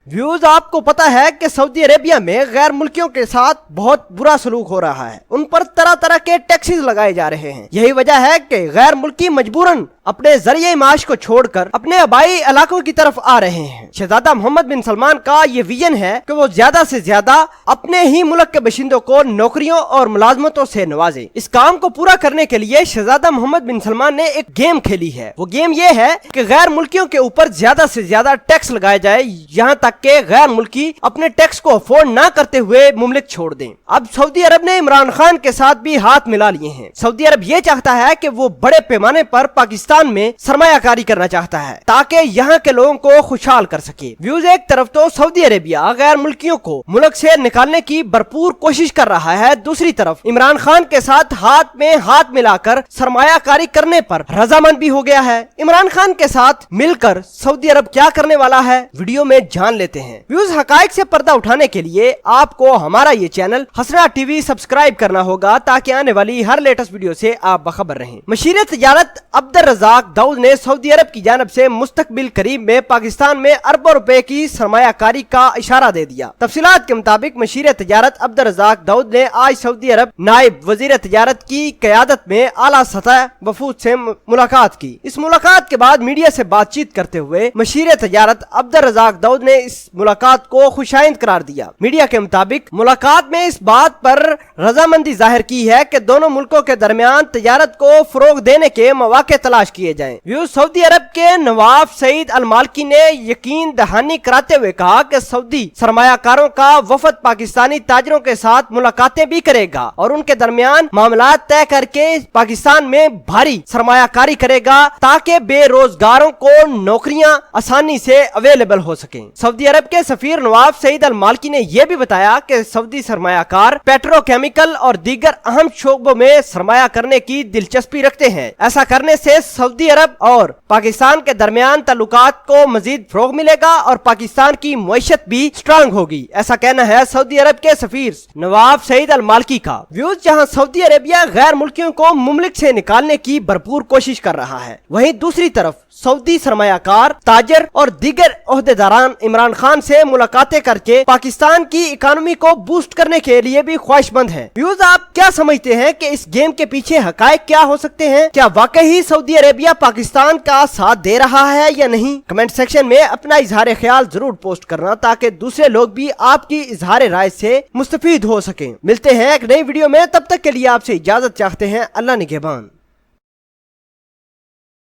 Views, आपको पता है कि सऊदी अरेबिया में गैर मुल्कियों के साथ बहुत बुरा सलूक हो रहा है। उन पर तरह तरह के टैक्सेस लगाए जा रहे हैं। यही वजह है कि गैर मुल्की मजबूरन अपने जरिए माश को छोड़कर अपने आबाई इलाकों की तरफ आ रहे हैं। शहजादा मोहम्मद बिन सलमान का ये विजन है कि वो ज्यादा से ज्यादा अपने ही मुल्क के बशिंदों को नौकरियों और मुलाजमतों से नवाजे। इस काम को पूरा करने के लिए शहजादा मोहम्मद बिन सलमान ने एक गेम खेली है। वो गेम ये है कि गैर मुल्कियों के ऊपर ज्यादा से ज्यादा टैक्स लगाया जाए, यहाँ तक के गैर मुल्की अपने टैक्स को अफोर्ड ना करते हुए मुमलिक छोड़ दें। अब सऊदी अरब ने इमरान खान के साथ भी हाथ मिला लिए हैं। सऊदी अरब ये चाहता है कि वो बड़े पैमाने पर पाकिस्तान में सरमायाकारी करना चाहता है ताकि यहाँ के लोगों को खुशहाल कर सके। व्यूज, एक तरफ तो सऊदी अरेबिया गैर मुल्कियों को मुल्क से निकालने की भरपूर कोशिश कर रहा है, दूसरी तरफ इमरान खान के साथ हाथ में हाथ मिलाकर सरमायाकारी करने पर रजामंद भी हो गया है। इमरान खान के साथ मिलकर सऊदी अरब क्या करने वाला है, वीडियो में जान लेते हैं। व्यूज, हकाइक से पर्दा उठाने के लिए आपको हमारा ये चैनल हसना टीवी सब्सक्राइब करना होगा ताकि आने वाली हर लेटेस्ट वीडियो से आप बखबर रहें। मशीर तजारत अब्दुल रज़ाक दाऊद ने सऊदी अरब की जानिब से मुस्तकबिल करीब में पाकिस्तान में अरबों रुपए की सरमायाकारी का इशारा दे दिया। तफसीलात के मुताबिक मशीर तजारत अब्दुल रज़ाक दाऊद ने आज सऊदी अरब नायब वजीर तजारत की क़यादत में आला सतह वफूद से मुलाकात की। इस मुलाकात के बाद मीडिया से बातचीत करते हुए मशीर तजारत अब्दुल रज़ाक दाऊद ने इस मुलाकात को खुशाइंद करार दिया। मीडिया के मुताबिक मुलाकात में इस बात पर रजामंदी जाहिर की है कि दोनों मुल्कों के दरमियान तजारत को फरोग देने के मौके तलाश किए जाएं। व्यूज, सऊदी अरब के नवाब सईद अल मालिकी ने यकीन दहानी कराते हुए कहा कि सऊदी सरमायाकारों का वफद पाकिस्तानी ताजरों के साथ मुलाकातें भी करेगा और उनके दरमियान मामला तय करके पाकिस्तान में भारी सरमायाकारी करेगा ताकि बेरोजगारों को नौकरियां आसानी से अवेलेबल हो सके। सऊदी अरब के सफीर नवाब सईद अल मालिकी ने यह भी बताया कि सऊदी सरमायाकार पेट्रोकेमिकल और दीगर अहम शोबों में सरमाया करने की दिलचस्पी रखते हैं। ऐसा करने से सऊदी अरब और पाकिस्तान के दरमियान ताल्लुकात को मजीद फरोग मिलेगा और पाकिस्तान की मुईशत भी स्ट्रांग होगी। ऐसा कहना है सऊदी अरब के सफीर नवाब सईद अल मालिकी का। व्यूज, जहां सऊदी अरेबिया गैर मुल्कियों को मुमलिक से निकालने की भरपूर कोशिश कर रहा है, वहीं दूसरी तरफ सऊदी सरमायाकार ताजर और दीगर ओहदेदारान इमरान खान से मुलाकातें करके पाकिस्तान की इकोनॉमी को बूस्ट करने के लिए भी ख्वाहिशमंद हैं। व्यूज, आप क्या समझते हैं कि इस गेम के पीछे हकायक क्या हो सकते हैं? क्या वाकई ही सऊदी अरेबिया पाकिस्तान का साथ दे रहा है या नहीं? कमेंट सेक्शन में अपना इजहार ख्याल जरूर पोस्ट करना ताकि दूसरे लोग भी आपकी इजहार राय से मुस्तफीद हो सकें। मिलते हैं एक नई वीडियो में, तब तक के लिए आपसे इजाजत चाहते हैं। अल्लाह निगहबान।